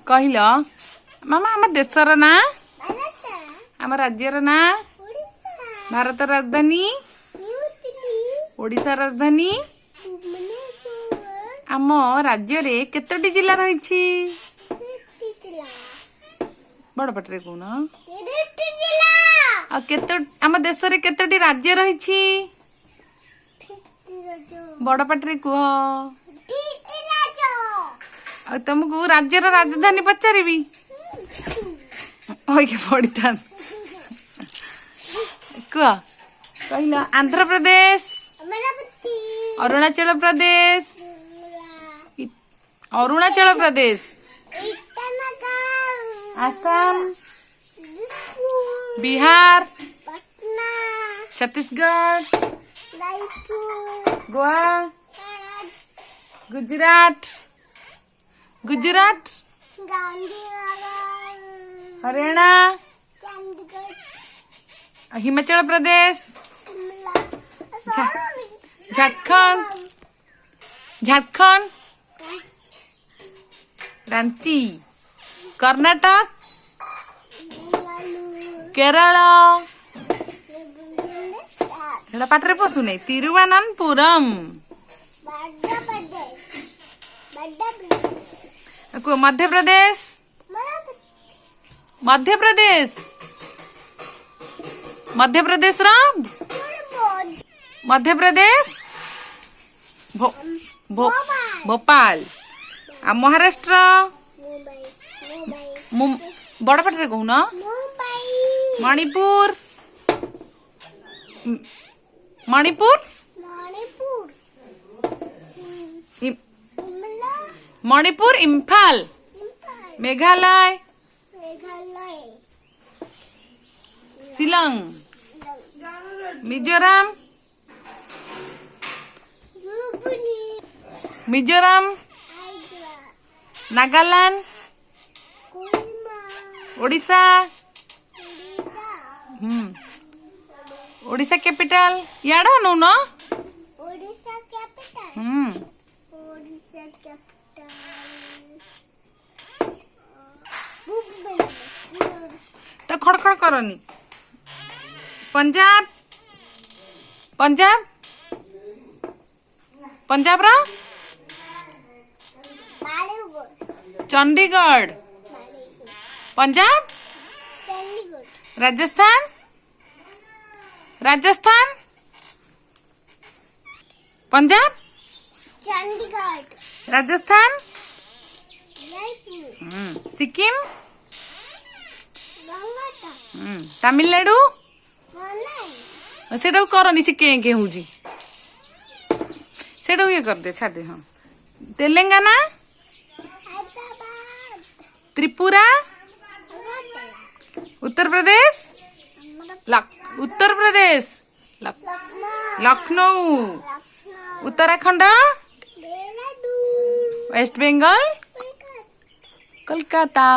कहल मामा आम देशर ना आम राज्यर ना भारत राजधानी ओडिशा राजधानी आम राज्य रे केतोटी जिला रही बड़ पटरे कौन आम देश रे केतोटी राज्य रही बड़ पटरे कह तुमको राज्यर राजधानी पचारि पड़ी था कह कहल आंध्र प्रदेश अरुणाचल प्रदेश अरुणाचल प्रदेश आसाम बिहार छत्तीसगढ़ गोवा गुजरात गुजरात हरियाणा हिमाचल प्रदेश झारखंड झारखंड रांची कर्नाटक केरल पाठरे पशु नहीं तिरुवनंतपुरम मध्य प्रदेश मध्य प्रदेश मध्य प्रदेश राम मध्य प्रदेश भोपाल आ महाराष्ट्र बड़ पटरे कहून मणिपुर मणिपुर मणिपुर इम्फाल मेघालय शिलंग मिजोरम मिजोरम नागालैंड ओडिशा ओडिशा कैपिटल याड नु न ओडिशा कैपिटल ओडिशा कैपिटल तो खड़खड़ करनी पंजाब पंजाब पंजाब रा चंडीगढ़ पंजाब राजस्थान राजस्थान पंजाब चंडीगढ़ राजस्थान सिक्किम तमिलनाडु से करनी से के हूँ से ये कर दे छाड़ दे हाँ तेलंगाना त्रिपुरा उत्तर प्रदेश उत्तर प्रदेश लखनऊ उत्तराखंड वेस्ट बंगाल कोलकाता।